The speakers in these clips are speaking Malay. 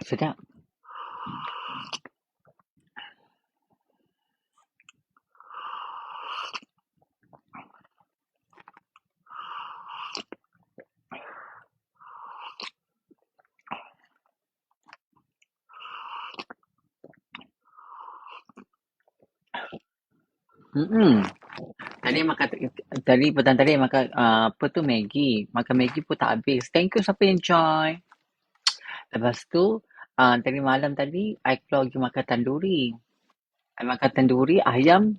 Sedap. Mm-mm. Tadi petang tadi makan apa tu Maggi. Makan Maggi pun tak habis. Thank you siapa yang join. Lepas tu tadi malam tadi I keluar pergi makan tanduri. I makan tanduri ayam,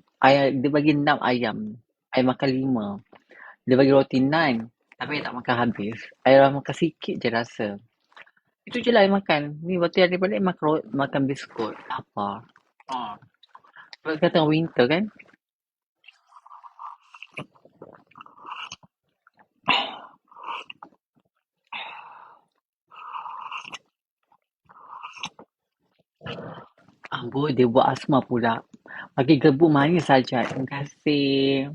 dia bagi 6 ayam. I makan 5. Dia bagi roti 9. Tapi I tak makan habis. I makan sikit je rasa. Itu je lah I makan. Ni waktu hari balik makan biskut. Apa? Ah. Sebab kata winter kan? Amboi, dia buat asma pula. Bagi gebu manis saja. Terima kasih.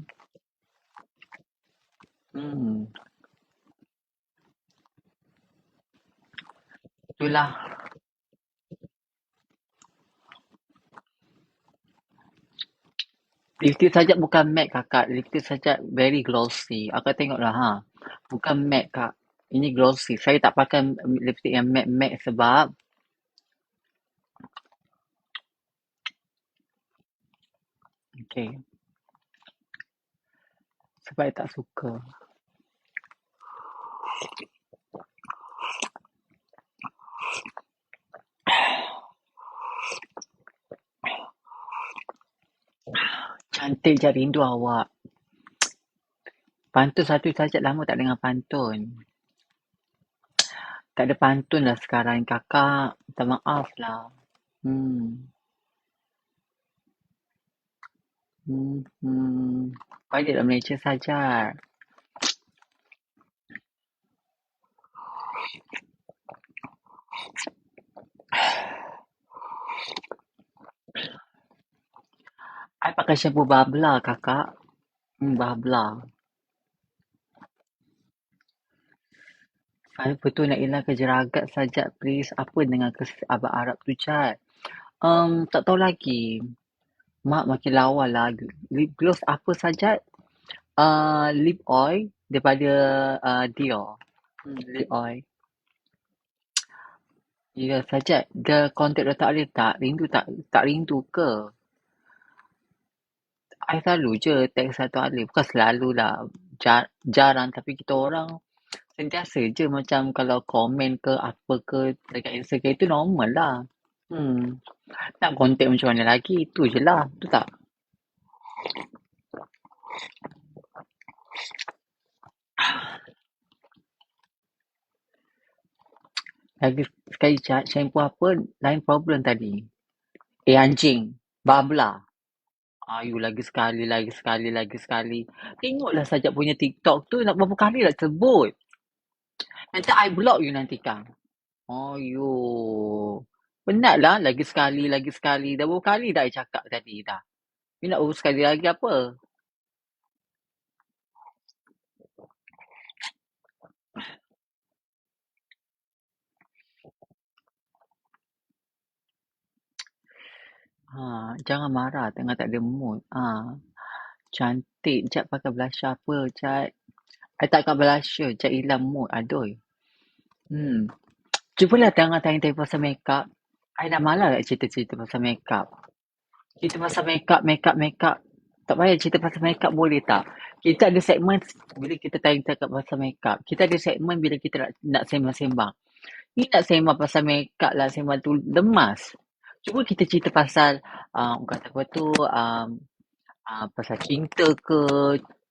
Hmm, itulah. Lipstick sajak bukan matte kakak. Lipstick sajak very glossy. Akak tengoklah ha. Bukan matte kak. Ini glossy. Saya tak pakai lipstick yang matte-matte sebab okay. Sebab saya tak suka. Cantik je rindu awak. Pantun satu saja lama tak dengar pantun. Tak ada pantun lah sekarang kakak. Minta maaf lah. Hmm. Balik lah Malaysia saja. I pakai shampoo Babla kakak. Babla. Saya betul nak hilangkan jeragat saja please. Apa dengan abang Arab tu Cat? Tak tahu lagi. Mak makin lawa lah. Lip gloss apa saja? Lip oil daripada Dior. Lip oil. Ya saja. Dia kontak dah tak boleh tak? Rindu tak rindu ke? I selalu je teks satu alif. Bukan selalu lah. Jarang tapi kita orang sentiasa je macam kalau komen ke apa ke dekat Instagram itu normal lah. Nak kontak macam mana lagi? Itu je lah. Betul tak? Lagi sekali Cat, shampoo apa? Lain problem tadi. Anjing. Babla. Ayu lagi sekali. Tengoklah saja punya TikTok tu nak berapa kali nak sebut. Nanti I block you nanti Kang. Ayu. Penatlah lagi sekali. Dah berapa kali dah I cakap tadi dah. You nak berapa sekali lagi apa? Jangan marah tengah tak ada mood. Cantik. Jap pakai blusher apa, Jap? I tak pakai blusher. Jap hilang mood. Aduh. Cubalah jangan tanya-tanya pasal makeup. I dah malas nak cerita-cerita pasal makeup. Cerita pasal makeup. Tak payah cerita pasal makeup boleh tak? Kita ada segmen bila kita tanya-tanya pasal makeup. Kita ada segmen bila kita nak sembang-sembang. Ni nak sembang pasal makeup lah, sembang tu lemas. Cuba kita cerita pasal, kata apa tu, pasal cinta ke,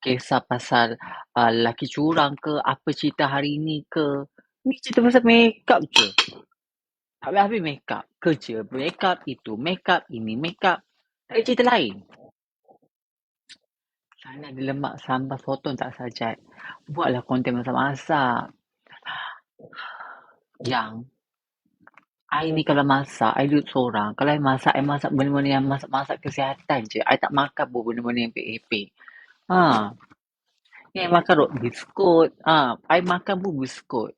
kisah pasal lelaki curang ke, apa cerita hari ni ke. Ni cerita pasal makeup je. Tak habis-habis makeup. Kerja makeup, itu makeup, ini makeup. Tak ada cerita lain. Sana ada lemak sambal sotong tak sajat. Buatlah konten masak-masak. Yang I ni kalau masak, I duduk seorang. Kalau I masak benda-benda yang masak-masak kesihatan je. I tak makan pun benda-benda yang pek-pek. Ni I makan biskut. I makan pun biskut.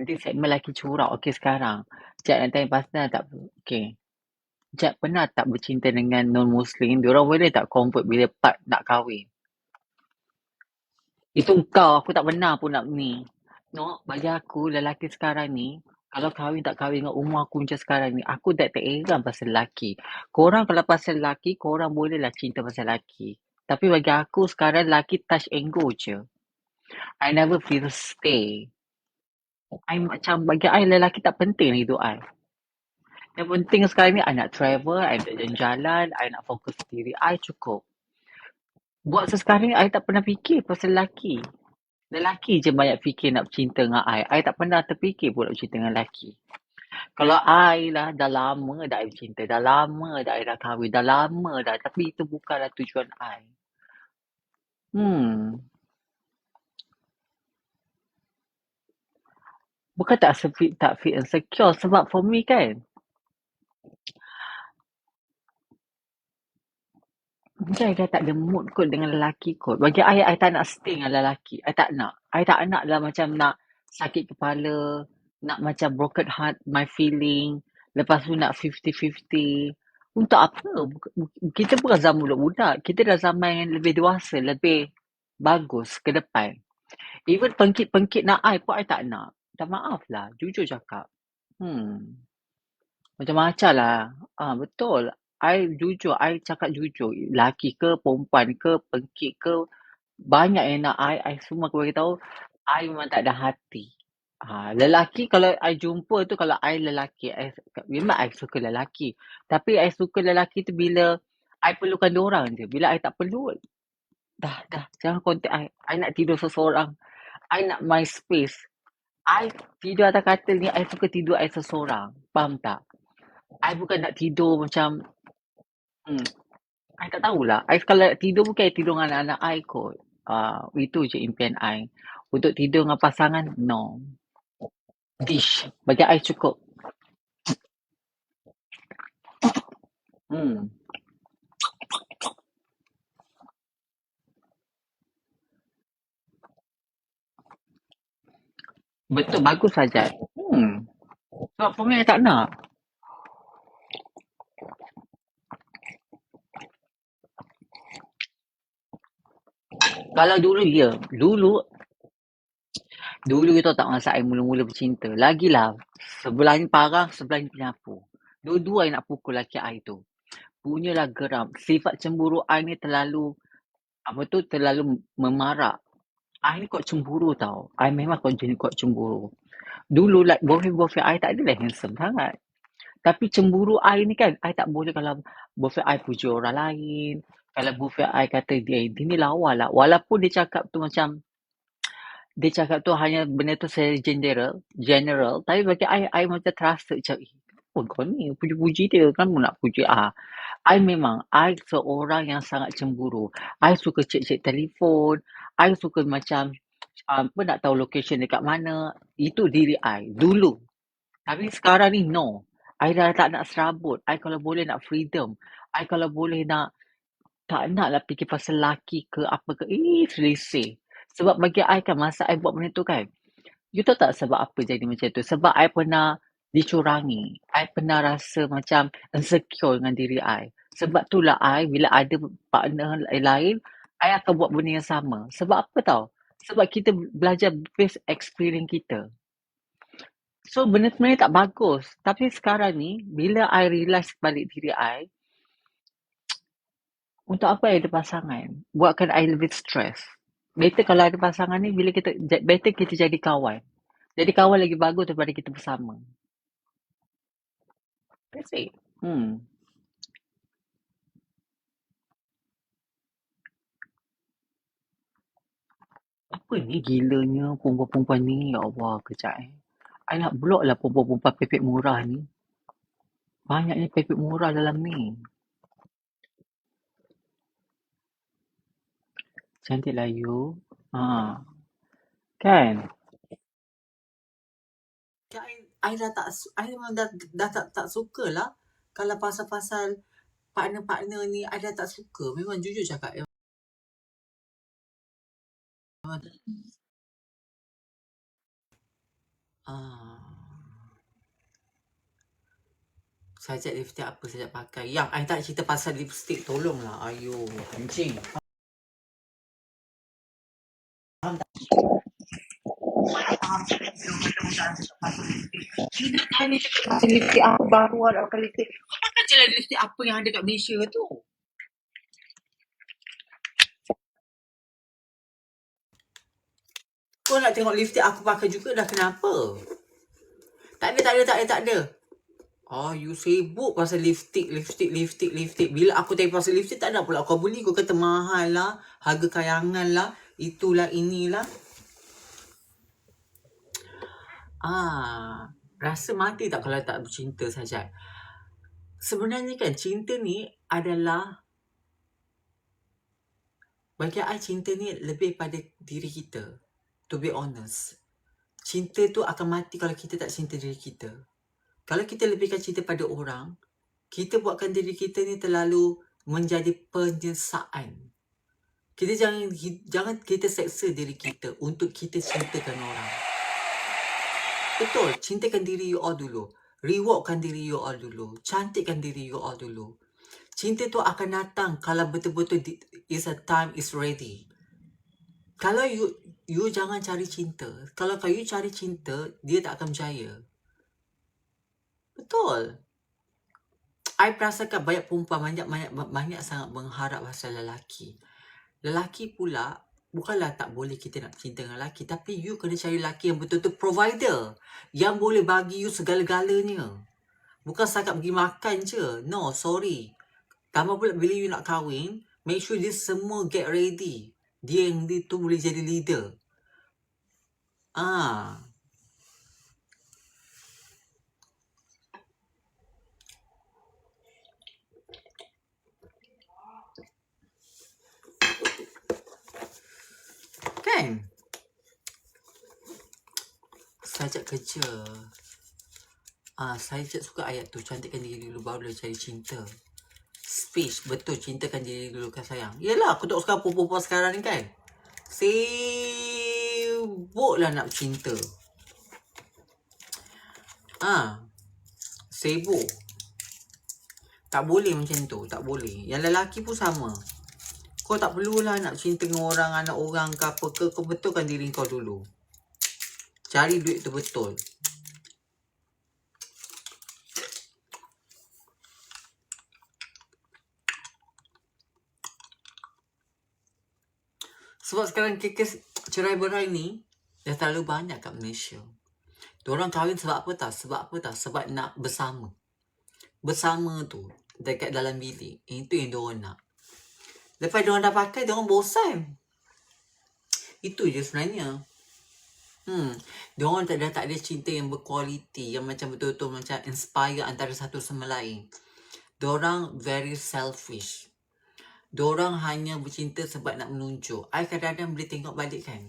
Nanti segmen lelaki curak. Okey sekarang. Jad nak tanya pasal tak? Okey. Jad pernah tak bercinta dengan non-Muslim? Diorang boleh tak convert bila part nak kahwin? Itu kau, aku tak pernah pun nak ni. No, bagi aku lelaki sekarang ni, kalau kahwin tak kahwin dengan umur aku macam sekarang ni, aku tak terheran pasal lelaki. Korang kalau pasal lelaki, korang bolehlah cinta pasal lelaki. Tapi bagi aku sekarang lelaki touch and go je. I never feel stay. I macam bagi I lelaki tak penting hidup I. Yang penting sekarang ni I nak travel, I nak jalan-jalan, I nak fokus diri I cukup. Buat sekarang ni I tak pernah fikir pasal lelaki. Lelaki je banyak fikir nak bercinta dengan I. I tak pernah terfikir pun nak bercinta dengan lelaki. Kalau I lah, dah lama dah I bercinta. Dah lama dah I dah kahwin. Dah lama dah. Tapi itu bukanlah tujuan I. Bukan tak feel insecure. Sebab for me kan, mungkin I dah tak ada mood kot dengan lelaki kot. Bagi I tak nak stay dengan lelaki. I tak nak. I tak nak lah macam nak sakit kepala, nak macam broken heart, my feeling. Lepas tu nak 50-50. Untuk apa? Kita bukan zaman budak-budak. Kita dah zaman yang lebih dewasa, lebih bagus ke depan. Even pengkit-pengkit nak I pun I tak nak. Tak maaf lah. Jujur cakap. Macam-macam lah. Betul. I jujur, I cakap jujur. Laki ke, perempuan ke, pengkit ke, banyak yang nak I semua aku bagi tahu, I memang tak ada hati. Lelaki kalau I jumpa tu, kalau I lelaki, memang I suka lelaki. Tapi I suka lelaki tu bila I perlukan diorang je. Bila I tak perlu, dah. Jangan contact I. I nak tidur seseorang. I nak my space. I tidur atas katil ni, I suka tidur I seseorang. Faham tak? I bukan nak tidur macam I tak tahulah. I kalau nak tidur bukan I tidur dengan anak-anak I kot. Itu je impian I. Untuk tidur dengan pasangan, no. Dish. Bagi I cukup. Betul, bagus saja. Sebab for me, I tak nak. Kalau dulu, ya. Dulu kita tak masa I mula-mula bercinta. Lagilah, sebelah ni parah, sebelah ni penyapu. Dua-dua I nak pukul laki I tu. Punyalah geram. Sifat cemburu I ni terlalu, terlalu memarak. I ni kuat cemburu tau. I memang jenis kuat cemburu. Dulu like boyfriend I tak adalah handsome sangat. Tapi cemburu I ni kan, I tak boleh kalau boyfriend I puji orang lain. Kalau boyfriend I kata dia ni lawa lah. Walaupun dia cakap tu macam, dia cakap tu hanya benda tu secara general. Tapi bagi I macam terasa macam, oh kau ni puji-puji dia, kamu nak puji. I seorang yang sangat cemburu. I suka cek-cek telefon. I suka macam, nak tahu location dekat mana. Itu diri I. Dulu. Tapi sekarang ni, no. I dah tak nak serabut. I kalau boleh nak freedom. I kalau boleh nak, tak nak lah fikir pasal laki ke apa ke. Selisih. Sebab bagi I kan, masa I buat benda tu kan, you tahu tak sebab apa jadi macam tu? Sebab I pernah dicurangi. I pernah rasa macam insecure dengan diri I. Sebab itulah I, bila ada partner lain, I akan buat benda yang sama. Sebab apa tau? Sebab kita belajar based experience kita. So, benda sebenarnya tak bagus. Tapi sekarang ni, bila I realise balik diri I, untuk apa I ada pasangan? Buatkan I lebih stress. Better kalau ada pasangan ni, better kita jadi kawan. Jadi kawan lagi bagus daripada kita bersama. That's it. Apa ni gilanya perempuan-perempuan ni? Ya Allah, kejap I nak block lah perempuan-perempuan pepek murah ni. Banyaknya pepek murah dalam ni. Cantik lah you. Kan? I dah tak, I memang dah tak suka lah. Kalau pasal-pasal partner-partner ni, I dah tak suka. Memang jujur cakap. Sajak lipstick apa Sajak pakai? Yang I tak cerita pasal lipstick, tolonglah. Ayo, anjing. Faham tak? Kita tanya cakap pasal lipstick apa baru ada pakai lipstick. Kau pakai je lah lipstick apa yang ada kat Malaysia tu. Kau nak tengok lipstick aku pakai juga dah, kenapa? Tak ada. You sibuk pasal lipstick. Bila aku tanya pasal lipstick, tak ada pula kau beli. Kau kata mahal lah, harga kayangan lah, itulah inilah. Rasa mati tak kalau tak bercinta saja. Sebenarnya kan cinta ni adalah, bagi I cinta ni lebih pada diri kita. To be honest, cinta tu akan mati kalau kita tak cinta diri kita. Kalau kita lebihkan cinta pada orang, kita buatkan diri kita ni terlalu menjadi penyiksaan. Kita jangan kita seksa diri kita untuk kita cintakan orang. Betul, cintakan diri you all dulu. Rewardkan diri you all dulu. Cantikkan diri you all dulu. Cinta tu akan datang kalau betul-betul is a time is ready. Kalau you jangan cari cinta. Kalau you cari cinta, dia tak akan berjaya. Betul. I perasakan banyak perempuan banyak sangat mengharap pasal lelaki. Lelaki pula bukanlah tak boleh kita nak cinta dengan lelaki, tapi you kena cari lelaki yang betul-betul provider, yang boleh bagi you segala-galanya. Bukan setakat pergi makan je. No, sorry. Tambah pula bila you nak kahwin, make sure dia semua get ready. Dia yang tu boleh jadi leader. Kan? Sajak kerja. Sajak suka ayat tu. Cantikkan diri dulu baru dia cari cinta. Speech. Betul, cintakan diri dulu kan sayang. Yelah, aku tak suka perempuan sekarang ni kan. Sibuklah nak cinta. Sibuk. Tak boleh macam tu. Tak boleh. Yang lelaki pun sama. Kau tak perlulah nak cinta dengan orang, anak orang ke apa ke. Kau betulkan diri kau dulu. Cari duit tu betul. Sebab sekarang kes cerai-berai ni dah terlalu banyak kat Malaysia. Diorang kahwin sebab apa tak? Sebab nak bersama. Bersama tu dekat dalam bilik. Itu yang diorang nak. Lepas diorang dah pakai, diorang bosan. Itu je sebenarnya. Diorang dah tak ada cinta yang berkualiti, yang macam betul-betul macam inspire antara satu sama lain. Diorang very selfish. Diorang hanya bercinta sebab nak menunjuk. I kadang-kadang boleh tengok balik kan.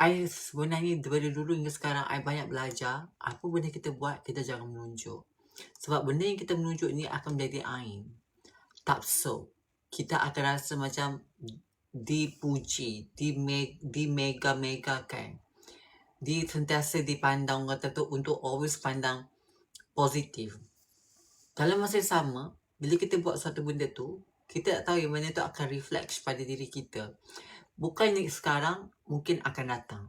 I sebenarnya dari dulu hingga sekarang, I banyak belajar. Apa benda kita buat, kita jangan menunjuk. Sebab benda yang kita menunjuk ni akan menjadi ain. Tak so. Kita akan rasa macam dipuji, dimega-megakan. Sentiasa dipandang kata tu untuk always pandang positif. Dalam masa sama, bila kita buat satu benda tu, kita tak tahu yang benda tu akan reflect pada diri kita. Bukan yang sekarang, mungkin akan datang.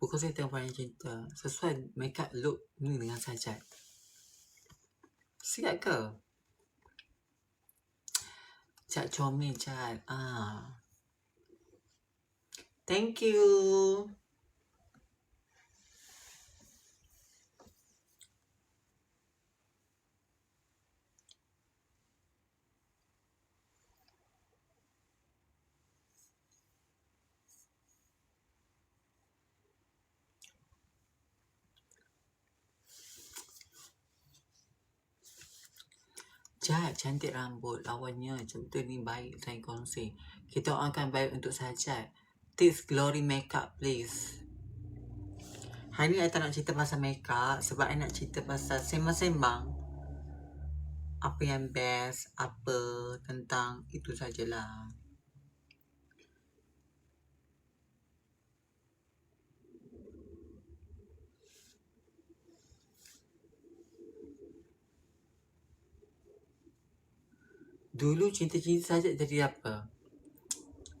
Bukan saya tengok pandang cinta. Sesuai make up look ni dengan Sajak. Siap ke? Cak comel, Cak. Thank you. Jad, cantik rambut, lawannya. Betul ni baik saya kongsi. Kita akan baik untuk Sajak. Tips glory makeup please. Hari ni I tak nak cerita pasal makeup sebab I nak cerita pasal sembang-sembang. Apa yang best, apa tentang itu sajalah. Dulu cerita-cerita saja jadi apa?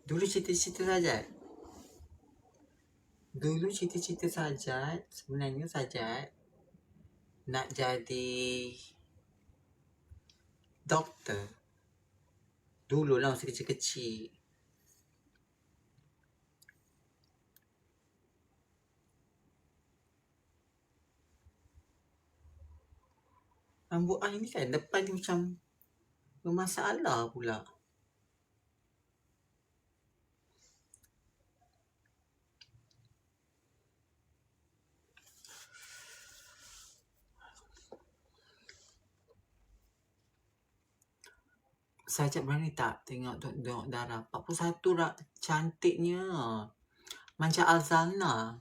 Dulu cerita-cerita saja. Dulu cerita-cerita saja sebenarnya saja nak jadi doktor. Dulu lah masa kecil-kecil. Rambut I ni kan depan ni macam bermasalah pula. Sajak berani tak tengok darah 41 dah cantiknya. Macam Azalna.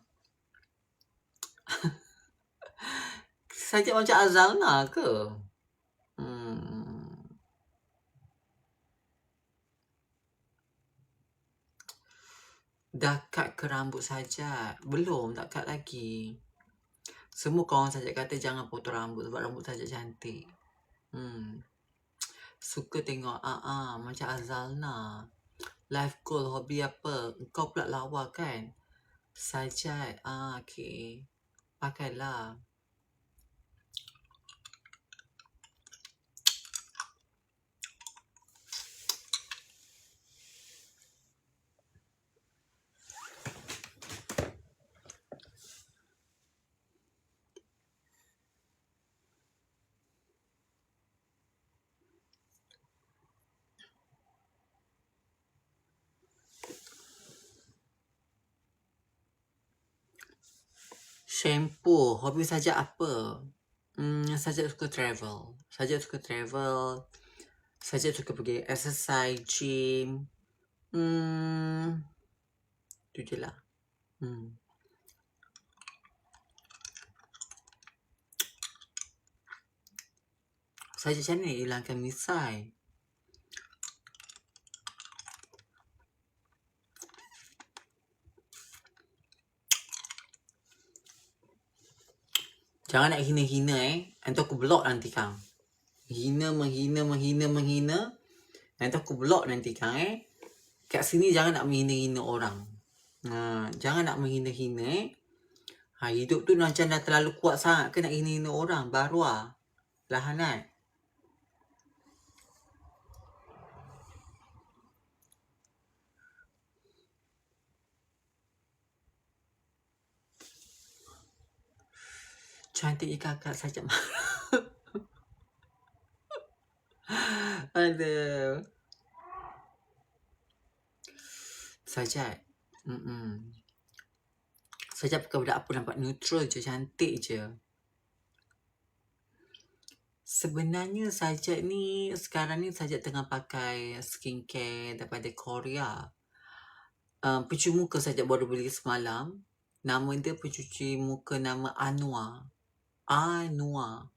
Sajak macam Azalna ke? Dah cut ke rambut saja? Belum, tak cut lagi. Semua kawan saja kata jangan potong rambut sebab rambut saja cantik. Suka tengok macam Azalna. Life goal, hobi apa? Kau pula lawa kan? Saja, okay. Pakailah. Shampoo, hobi saja apa? Saja suka travel. Saja suka pergi exercise, gym. Itu je lah. Saja macam mana hilangkan misai? Jangan nak hina-hina nanti aku block nanti kang. Menghina. Nanti aku block nanti kang Kat sini jangan nak menghina-hina orang. Jangan nak menghina-hina hidup tu macam dah terlalu kuat sangat ke nak hina-hina orang. Baru lahanat. Cantik kakak saja. Aduh. Saja. Saja pakai budak apa nampak neutral je, cantik je. Sebenarnya Saja ni sekarang ni Saja tengah pakai skincare daripada Korea. Pencuci muka Saja baru beli semalam. Nama dia pencuci muka nama Anua. Anua.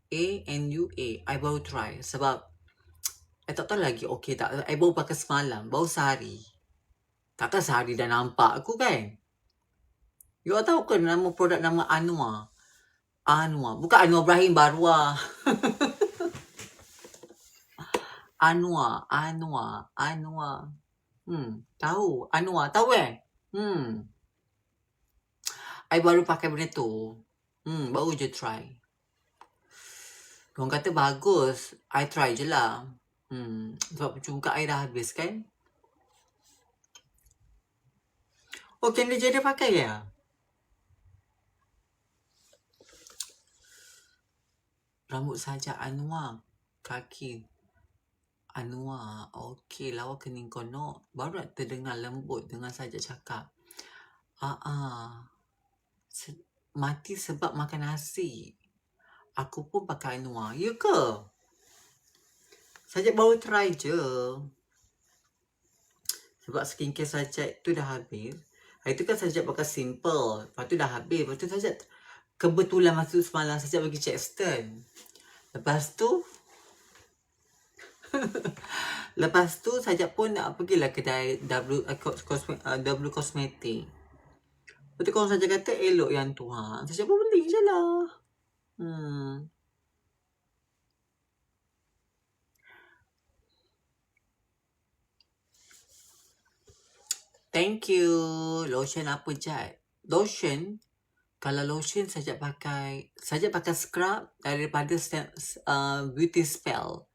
A-N-U-A. I baru try sebab I tak tahu lagi okey tak. I baru pakai semalam. Baru sehari. Takkan sehari dah nampak aku kan? You all tahu ke nama produk nama Anua? Anua. Bukan Anwar Ibrahim baru Anua. Tahu. Anua. Tahu I baru pakai benda tu. Baru je try. Diorang kata bagus. I try je lah. Sebab pencuci muka I dah habis kan? Oh, Kendall Jenner pakai ya? Rambut saja Anwar. Kaki Anwar. Okey, lawa kening konok. Baru nak terdengar lembut dengan Saja cakap. Mati sebab makan nasi. Aku pun pakai Anwar. Ya ke? Saja baru try je. Sebab skincare Saja tu dah habis. Itu kan Sajak pakai simple. Lepas tu dah habis. Lepas tu Sajak kebetulan masa tu semalam Sajak pergi Chadston. Lepas tu Sajak pun nak pergilah kedai W Cosmetic. Lepas tu kalau Sajak kata elok yang tu. Sajak pun beli je lah. Thank you. Lotion apa Jad? Lotion, kalau lotion Sajak pakai scrub daripada Beauty Spell.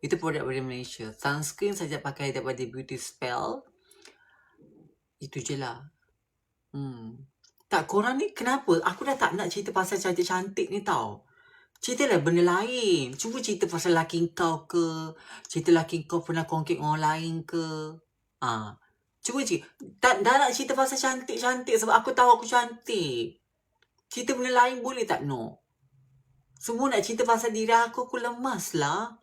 Itu produk dari Malaysia. Sunscreen Sajak pakai daripada Beauty Spell. Itu je lah. Tak, korang ni kenapa? Aku dah tak nak cerita pasal cantik-cantik ni tau. Ceritalah benda lain. Cuba cerita pasal laki kau ke. Cerita laki kau pernah kongkit orang lain ke. Cuba cerita. Dah nak cerita pasal cantik-cantik sebab aku tahu aku cantik. Cerita benda lain boleh tak, no? Semua nak cerita pasal diri aku lemas lah.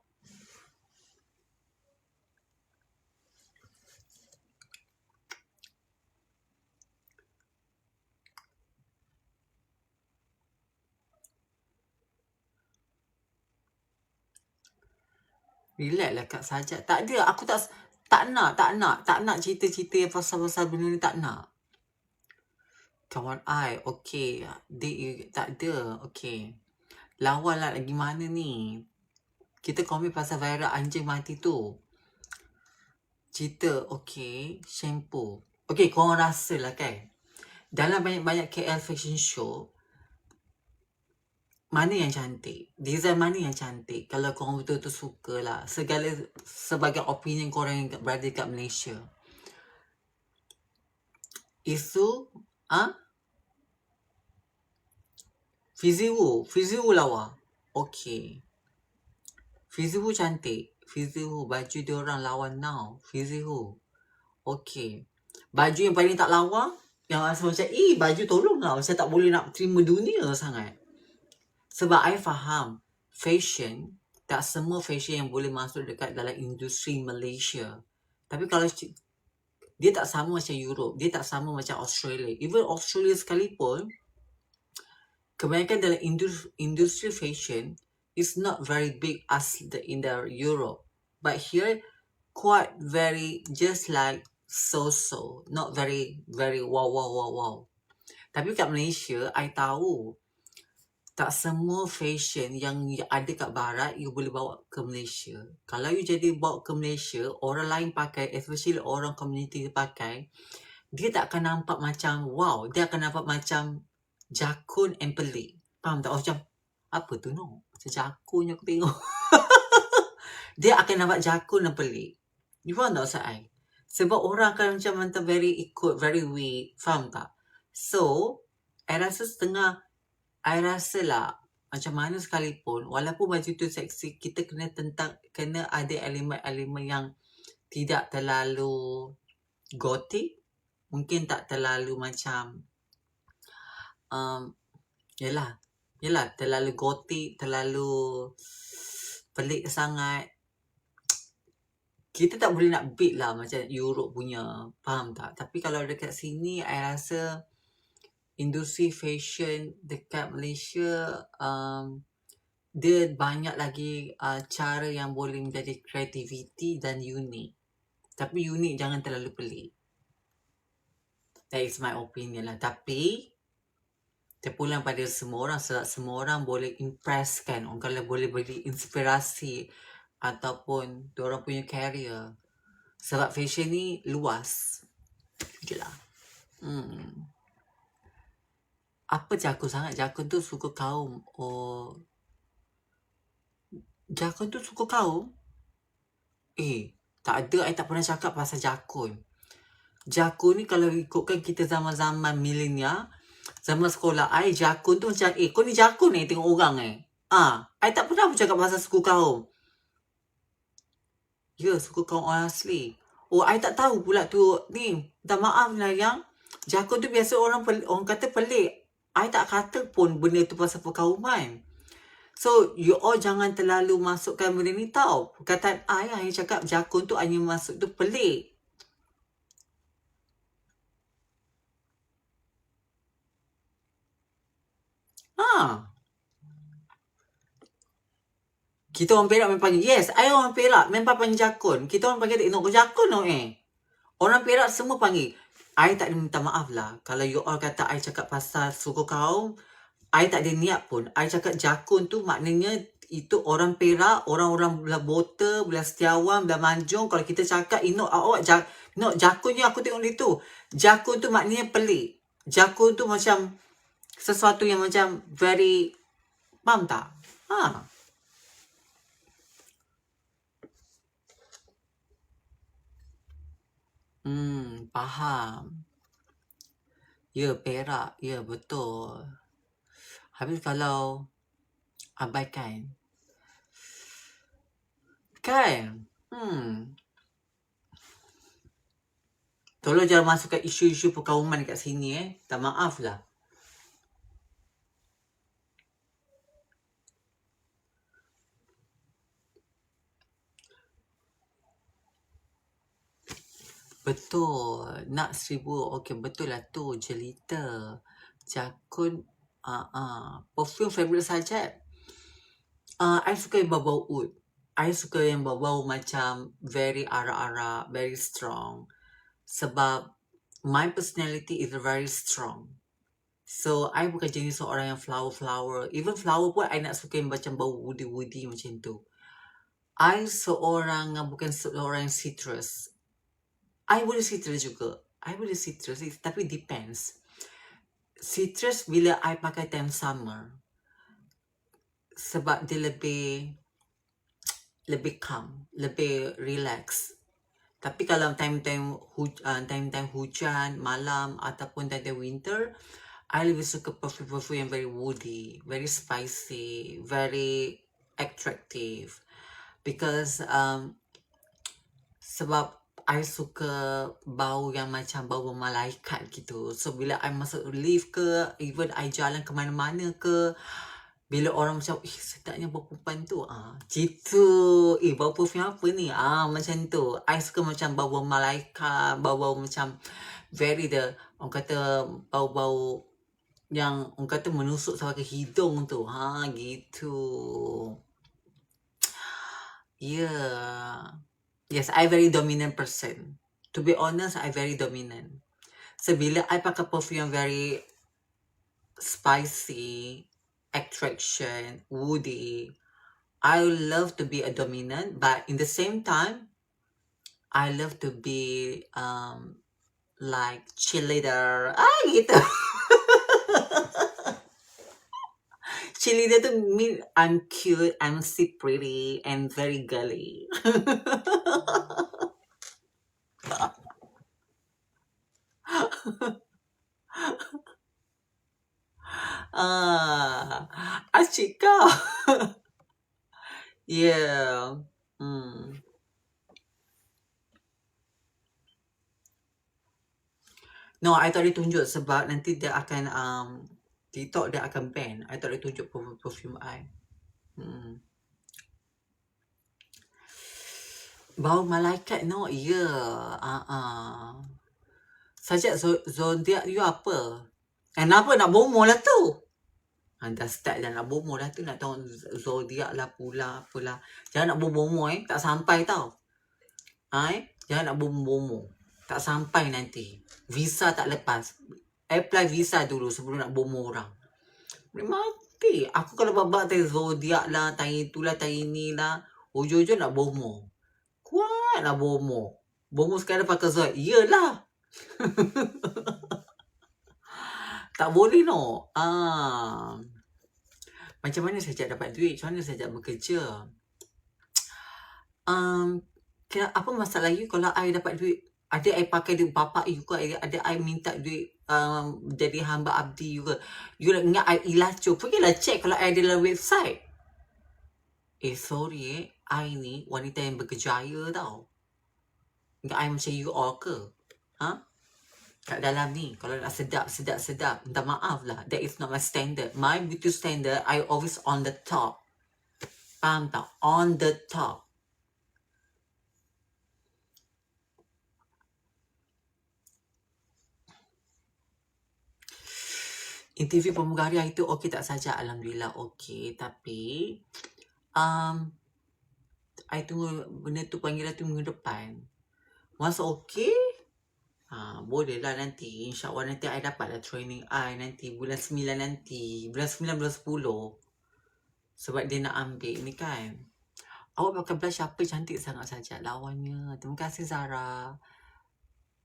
Relax lah Kak Sajak. Tak ada. Aku tak nak cerita-cerita yang pasal-pasal benda ni, tak nak. Kawan I, okay. Tak ada. Okay. Lawan lah lagi mana ni. Kita komen pasal viral anjing mati tu. Cerita, okay. Shampoo. Okay, korang rasa lah kan. Dalam banyak-banyak KL fashion show, mana yang cantik? Design mana yang cantik? Kalau korang betul-betul suka lah. Sebagai opinion korang yang berada kat Malaysia. Isu, Fizi Wu lawa. Okay. Fizi Wu cantik. Fizi Wu, baju dia orang lawa now. Fizi Wu. Okay. Baju yang paling tak lawa, yang rasa macam, baju tolong lah. Macam tak boleh nak terima dunia sangat. Sebab I faham, fashion, tak semua fashion yang boleh masuk dekat dalam industri Malaysia. Tapi kalau dia tak sama macam Europe, dia tak sama macam Australia. Even Australia sekalipun, kebanyakan dalam industri fashion is not very big as in the Europe. But here, quite very, just like so-so. Not very, very wow. Tapi kat Malaysia, I tahu, tak semua fashion yang ada kat barat you boleh bawa ke Malaysia. Kalau you jadi bawa ke Malaysia, orang lain pakai, especially orang community pakai, dia tak akan nampak macam wow, dia akan nampak macam jakun and pelik. Faham tak? Macam apa tu, no? Macam jakun aku tengok. Dia akan nampak jakun dan pelik. You faham tak maksud I? Sebab orang akan macam very ikut, very weak. Faham tak? So, I rasa lah macam mana sekalipun, walaupun baju tu seksi, kita kena ada elemen-elemen yang tidak terlalu gothic, mungkin tak terlalu macam yelah terlalu gothic, terlalu pelik sangat. Kita tak boleh nak beat lah macam Europe punya, faham tak? Tapi kalau dekat sini, I rasa industri fashion dekat Malaysia, dia banyak lagi cara yang boleh menjadi kreativiti dan unik. Tapi unik jangan terlalu pelik. That is my opinion lah. Tapi terpulang pada semua orang, sebab semua orang boleh impress kan. Orang kalau boleh beri inspirasi ataupun diorang punya career. Sebab fashion ni luas. Je lah. Apa jakun sangat? Jakun tu suka kaum. Jakun tu suka kaum? Tak ada. I tak pernah cakap pasal jakun. Jakun ni kalau ikutkan kita zaman-zaman milenial, zaman sekolah, jakun tu macam, kau ni jakun tengok orang I tak pernah bercakap pasal suku kaum. Ya, suku kaum orang asli. I tak tahu pula tu ni. Minta maaf lah yang jakun tu biasa orang kata pelik. I tak kata pun benda tu pasal perkauman. So, you all jangan terlalu masukkan benda ni tau. Perkataan I yang cakap jakun tu hanya masuk tu pelik. Kita orang Perak memang panggil. Yes, I orang Perak memang panggil jakun. Kita orang panggil tak jakun no Orang Perak semua panggil. I tak ada minta maaf lah. Kalau you all kata I cakap pasal suku kaum, I tak ada niat pun. I cakap jakun tu maknanya itu orang Perak, orang-orang belah Bota, belah Setiawan, belah Manjung. Kalau kita cakap, awak jakun je aku tengok itu. Jakun tu maknanya pelik. Jakun tu macam sesuatu yang macam very, faham tak? Faham. Ya, Perak. Ya, betul. Habis kalau abaikan. Kan? Tolong jangan masukkan isu-isu perkauman kat sini Tak maaf lah. Betul. Nak 1000. Okey, betul lah tu. Jelita. Jakun. Perfume favorite saja. I suka yang bau-bau oud. I suka yang bau-bau macam very arak-arak, very strong. Sebab my personality is very strong. So, I bukan jenis seorang yang flower-flower. Even flower pun, I nak suka yang macam bau woody-woody macam tu. I bukan seorang yang citrus. I boleh citrus juga. Tapi depends. Citrus bila I pakai time summer. Sebab dia lebih calm, lebih relax. Tapi kalau time-time hujan, malam ataupun time-time winter, I lebih suka perfume yang very woody, very spicy, very attractive. Because sebab I suka bau yang macam bau malaikat gitu. So, bila I masuk lift ke, even I jalan ke mana-mana ke, bila orang macam, sedapnya bau perempuan tu. Gitu. Bau perfume apa ni? Macam tu. I suka macam bau malaikat, bau-bau macam very orang kata bau-bau yang orang kata menusuk sampai ke hidung tu. Gitu. Yeah. Yes, I very dominant person. To be honest, I very dominant. So, bila I pakai perfume yang very spicy, attraction, woody, I love to be a dominant, but in the same time, I love to be like cheerleader. Gitu. Cheerleader tu mean I'm cute, I'm so pretty, and very girly. Asyik kau. Yeah. No, I tak boleh tunjuk sebab nanti dia akan TikTok dia akan ban. I tak boleh tunjuk perfume I. Bau malaikat no, Sajak zodiak you apa? Kenapa nak bomoh lah tu? Dah start dah nak bomoh lah tu. Nak tahu zodiak lah pula apalah. Jangan nak bomoh tak sampai tau. Jangan nak bomoh. Tak sampai nanti. Visa tak lepas. Apply visa dulu sebelum nak bomoh orang. Boleh mati. Aku kalau babak tanya zodiak lah, tanya itulah, tanya inilah. Ujung-ujung nak bomoh. Kuat nak bomoh. Bomoh sekarang pakai zodiak. Iyalah. Tak boleh no. Macam mana saya dapat duit? Macam mana saya bekerja? Apa masalah you kalau I dapat duit? Ada I pakai duit bapak you ke? Ada I minta duit jadi hamba abdi you ke? You nak ingat I ilacur? Pergilah check kalau I ada dalam website. Sorry I ni wanita yang berkejaya tau. Ingat I macam you all ke? Kat dalam ni, kalau nak sedap, minta maaf lah. That is not my standard. My beauty standard, I always on the top. Faham tak? On the top. Interview pramugari itu okey tak saja, alhamdulillah okey. Tapi I tunggu benda tu panggilan tu minggu depan. Once okay, boleh lah nanti. InsyaAllah nanti I dapat lah training I nanti bulan 9 nanti. Bulan 9, bulan 10. Sebab dia nak ambil ni kan. Awak pakai blush apa cantik sangat saja lawannya. Terima kasih Zara.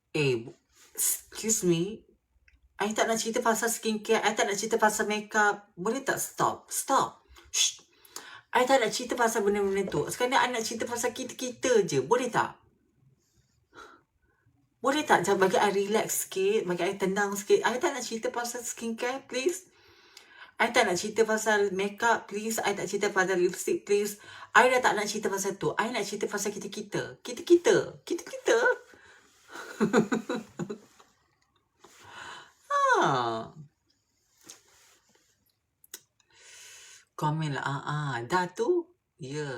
Excuse me. I tak nak cerita pasal skincare. I tak nak cerita pasal makeup. Boleh tak stop? Stop. Shh. I tak nak cerita pasal benda-benda tu. Sekarang ni I nak cerita pasal kita-kita je. Boleh tak? Boleh tak? Jangan bagi I relax sikit. Bagi I tenang sikit. I tak nak cerita pasal skincare, please. I tak nak cerita pasal makeup, please. I tak cerita pasal lipstick, please. I dah tak nak cerita pasal tu. I nak cerita pasal kita-kita. Kita-kita. Kita-kita. Komen lah. Dah tu. Ya.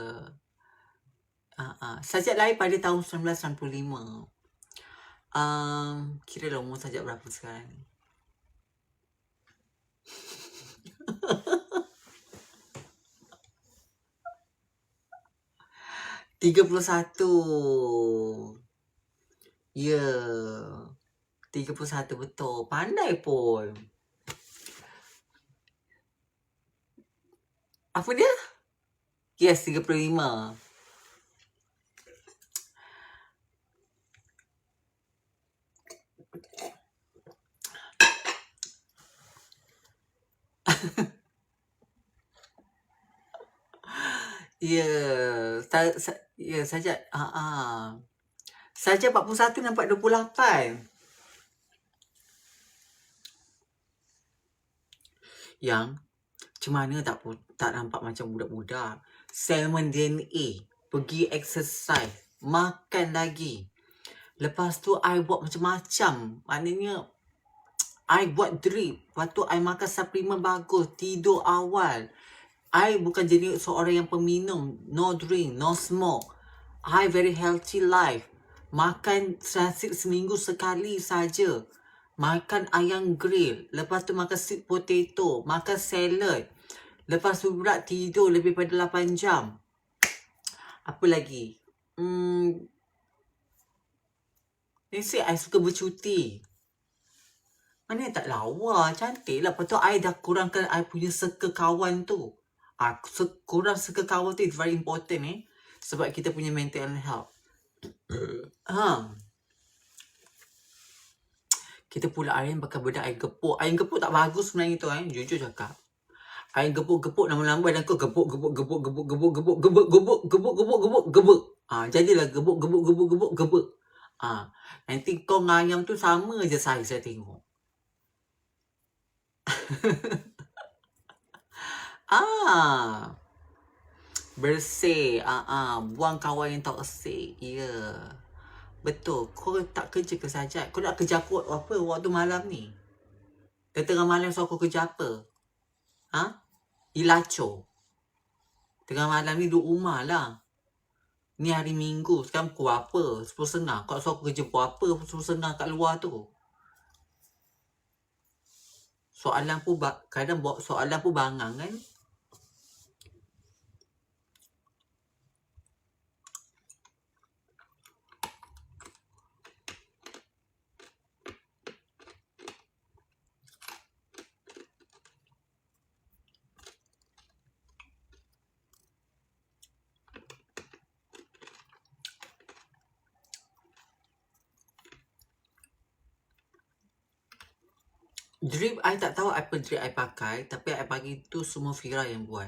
Sajak lahir pada tahun 1995. Kira lah umur sajak berapa sekarang ni. $31. Ya. 31 betul. Pandai pun. Apa dia? Yes, 35. Ya. Sajak. Sajak 41 nampak 28. Yang macam mana tak nampak macam budak-budak. Salmon DNA. Pergi exercise. Makan lagi. Lepas tu I buat macam-macam. Maknanya I buat drip. Lepas tu I makan suplemen bagus. Tidur awal. I bukan jenis seorang yang peminum. No drink. No smoke. I very healthy life. Makan nasi seminggu sekali saja. Makan ayam grill. Lepas tu makan sweet potato. Makan salad. Lepas tu pula tidur lebih pada 8 jam. Apa lagi? Nasi I suka bercuti. Mana tak lawa. Cantik lah. Lepas tu I dah kurangkan I punya circle kawan tu. Kurang circle kawan tu is very important sebab kita punya mental health. Kita pula ayam pakai benda air gepuk. Air gepuk tak bagus sebenarnya tu jujur cakap. Air gepuk-gepuk lama-lama dan kau gepuk. Jadilah gepuk. Nanti kau dengan ayam tu sama je saya tengok. Bersih. Buang kawan yang toksik. Ya. Betul. Kau tak kerja ke saja? Kau nak kerja apa waktu malam ni? Tengah malam so kau kerja apa? Ilaco. Tengah malam ni duduk rumah lah. Ni hari Minggu. Sekarang pukul apa? 10.30. Kau so aku kerja pukul apa? 10.30 kat luar tu. Soalan pun kadang buat soalan pun bangang kan? Drip I tak tahu apa drip I pakai. Tapi I bagi tu semua Fira yang buat.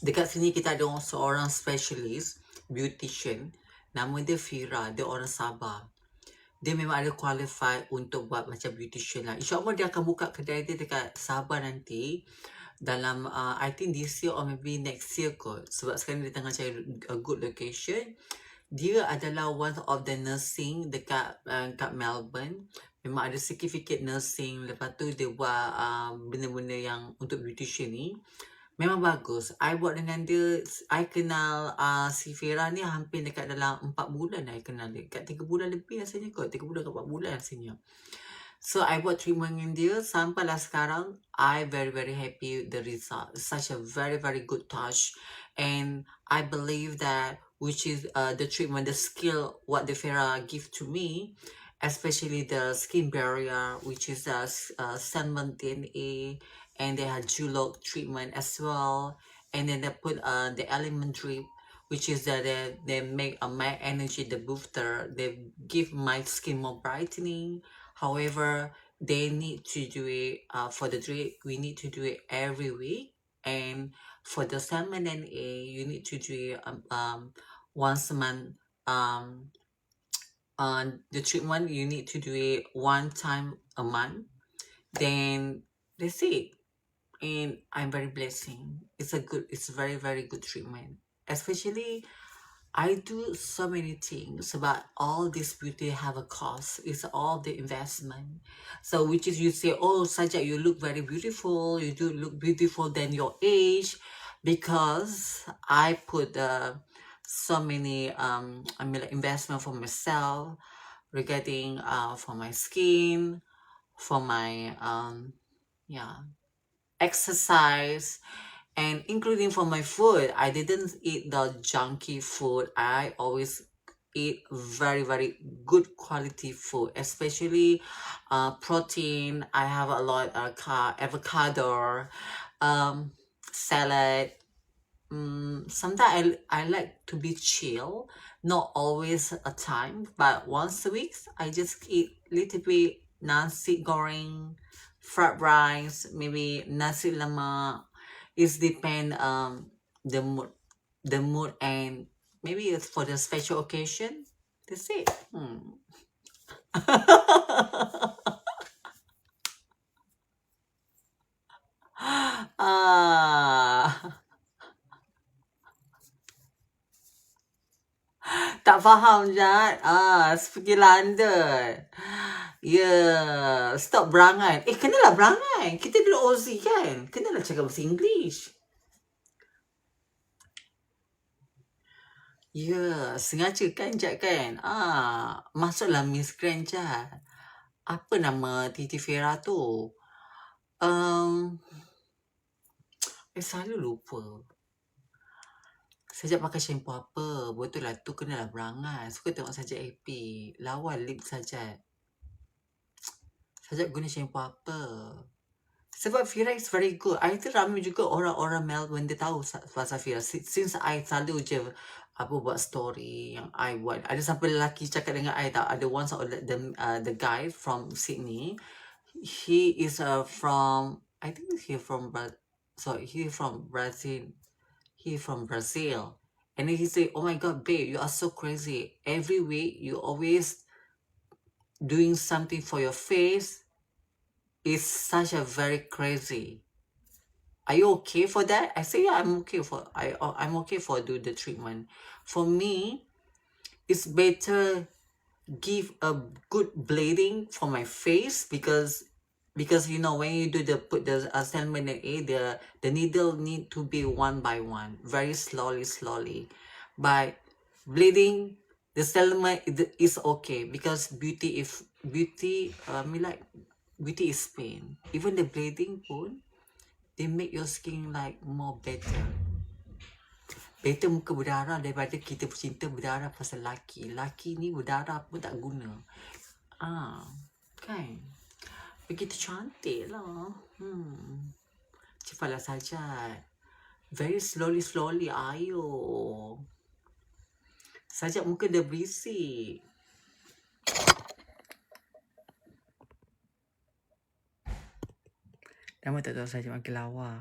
Dekat sini kita ada seorang specialist beautician. Nama dia Fira. Dia orang Sabah. Dia memang ada qualified untuk buat macam beautician lah. InsyaAllah dia akan buka kedai dia dekat Sabah nanti. Dalam I think this year or maybe next year kot. Sebab sekarang dia tengah cari a good location. Dia adalah one of the nursing dekat Melbourne. Memang ada certificate nursing. Lepas tu dia buat benda-benda yang untuk beautician ni. Memang bagus. I buat dengan dia. I kenal si Fira ni hampir dekat dalam 4 bulan I kenal dia. Dekat 3 bulan lebih rasanya kot. 3 bulan ke 4 bulan rasanya. So I buat treatment dengan dia sampailah sekarang. I very happy with the result. Such a very good touch, and I believe that which is the treatment, the skill what the Fera give to me, especially the skin barrier, which is Sunburn DNA, and they have Julok treatment as well, and then they put the element drip, which is that they make my energy the booster. They give my skin more brightening. However, they need to do it for the drip. We need to do it every week, and for the salmon and A, you need to do it once a month. The treatment you need to do it one time a month. Then that's it, and I'm very blessing. It's a very good treatment, especially I do so many things, but all this beauty have a cost. It's all the investment. So which is you say, oh Sajak, you look very beautiful. You do look beautiful than your age, because I put so many like investment for myself regarding for my skin, for my exercise, and including for my food. I didn't eat the junky food. I always eat very good quality food, especially protein. I have a lot of avocado, salad. Sometimes I like to be chill, not always a time, but once a week I just eat little bit nasi goreng, fried rice, maybe nasi lemak. It's depend the mood, and maybe it's for the special occasion. That's it. Ah. Tak faham, Jad. Pergi London. Stop berangan. Kenalah berangan. Kita duduk Aussie kan? Kenalah cakap bahasa English. Sengaja kan, Jad kan? Masuklah Miss Grand, Jad. Apa nama Titi Fera tu? Selalu lupa. Sajak pakai shampoo apa? Betul lah tu, kenalah berangan. Suka tengok Sajak happy. Lawa lip Sajak. Sajak guna shampoo apa? Sebab Fira is very good. I think ramai juga orang-orang Melbourne dia tahu pasal Fira. Since I selalu je buat story yang I buat. Ada sampai lelaki cakap dengan I tak. Ada once the guy from Sydney. He is from, I think he from Brazil. He from Brazil. And then he say, oh my God, babe, you are so crazy. Every week you always doing something for your face. It's such a very crazy. Are you okay for that? I say, yeah, I'm okay for do the treatment. For me, it's better give a good bleeding for my face, because you know when you do put the salmon and A, the needle need to be one by one, very slowly. But bleeding, the salmon is okay, because beauty is pain. Even the bleeding pun, they make your skin like more better. Better muka berdarah daripada kita bercinta berdarah pasal laki. Laki ni berdarah pun tak guna. Kan? Begitu cantik lah. Cepatlah saja. Very slowly. Ayo. Sajak muka dah berisik. Nama tak tahu Sajak makin lawa.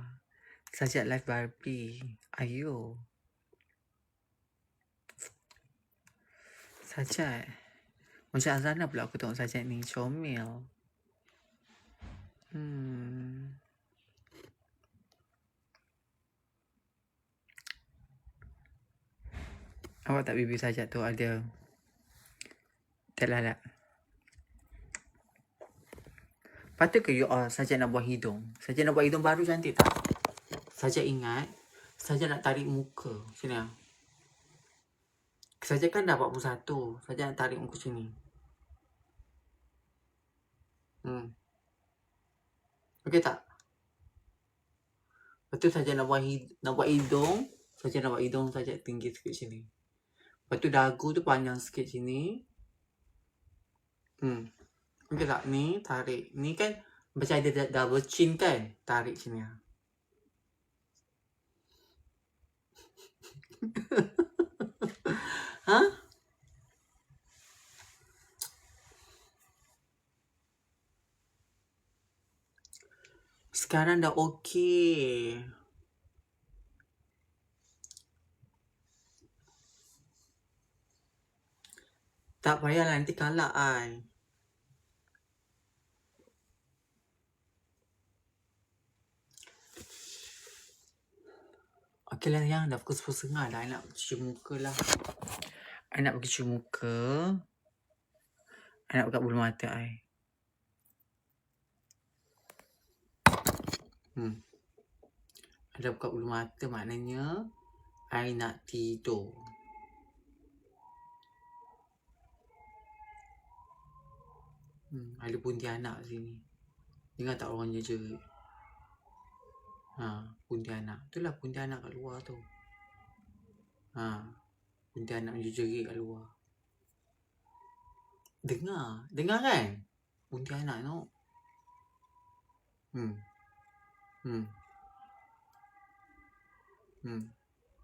Sajak live Barbie. Ayo. Sajak. Macam Azana pula aku tengok Sajak ni. Comel. Awak tak bibir Sajak tu ada. Tak. Patut ke Sajak nak buat hidung? Sajak nak buat hidung baru cantik tak? Sajak ingat, Sajak nak tarik muka. Sini lah. Sajak kan dah 41. Sajak nak tarik muka sini. Okey tak? Lepas tu Sajak nak buat hidung. Sajak nak buat hidung Sajak tinggi sikit sini. Lepas tu dagu tu panjang sikit sini. Okey tak? Ni tarik. Ni kan macam ada double chin kan? Tarik sini. Ha? Sekarang dah okey. Tak payahlah nanti kalah ai. Okey lah yang dah pukul 10.30 dah. I nak cuci muka lah. I nak pergi cuci muka. I nak buka bulu mata I. I dah buka bulu mata maknanya I nak tidur. Ada Pontianak sini. Dengar tak orang jerit? Pontianak. Itulah Pontianak kat luar tu. Pontianak jerit kat luar. Dengar kan? Pontianak no.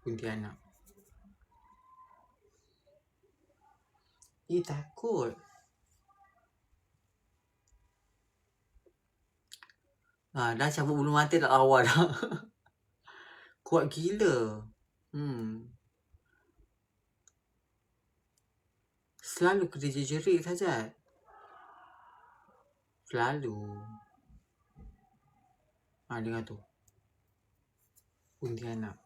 Pontianak. Takut. Dah cabut bulu mata tak lawa dah. Kuat gila. Selalu kena jerit saja. Selalu. Dengar tu. Pontianak.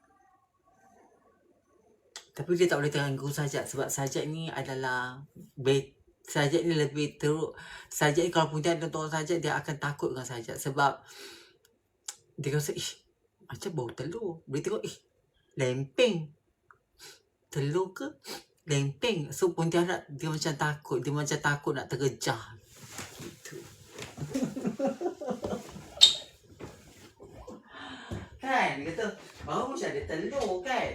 Tapi dia tak boleh terganggu Sajak sebab Sajak ni adalah Sajak ni lebih teruk. Sajak ni kalau Pontianak tengok Sajak dia akan takut dengan Sajak sebab dia rasa macam bau telur. Boleh tengok lempeng. Telur ke lempeng. So Pontianak dia macam takut. Dia macam takut nak tergejah. Gitu. Kan dia kata bau macam ada telur kan.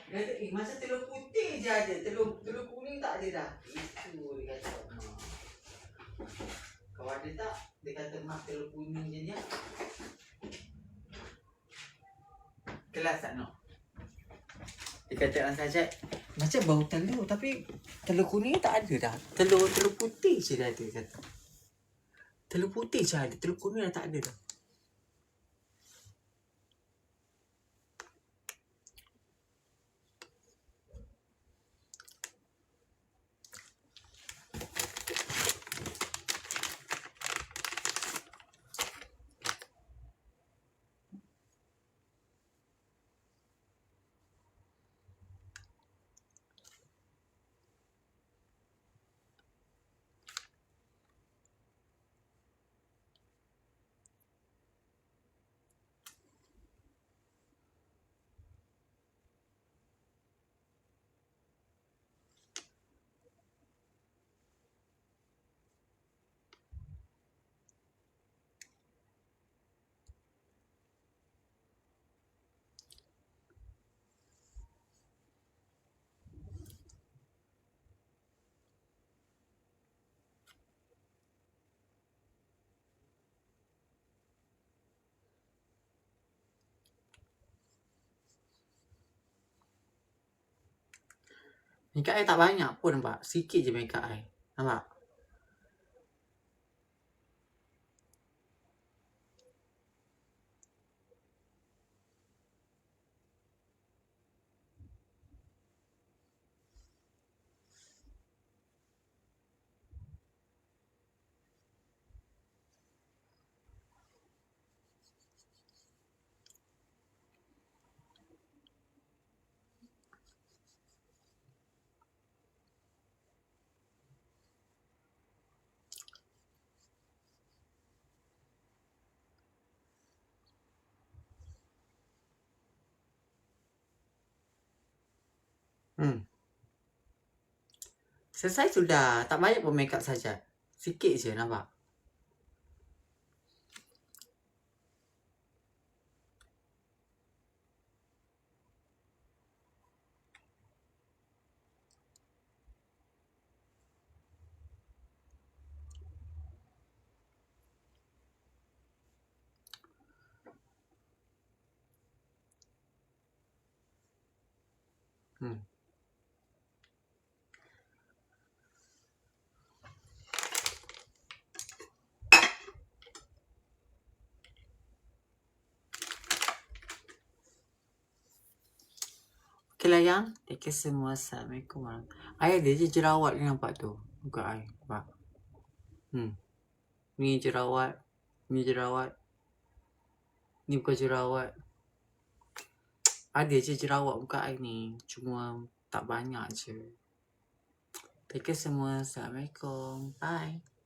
Dia kata macam telur putih je ada. Telur kuning tak ada dah. Itu dia kata. Kalau ada tak dia kata mak telur kuning je ni. Kelas tak nak. Dia kata saja macam bau telur tapi telur kuning tak ada dah. Telur putih je dah ada kata. Telur putih je ada. Telur kuning dah tak ada dah. Makeup I tak banyak pun nampak. Sikit je makeup I. Nampak? Selesai sudah. Tak banyak pun makeup saja. Sikit je nampak. Okay lah yang. Thank you semua. Assalamualaikum warahmatullahi. I ada je jerawat ni nampak tu. Muka I. Nampak. Ni jerawat. Ni jerawat. Ni bukan jerawat. Ada je jerawat muka I ni. Cuma tak banyak je. Thank you semua. Assalamualaikum. Bye.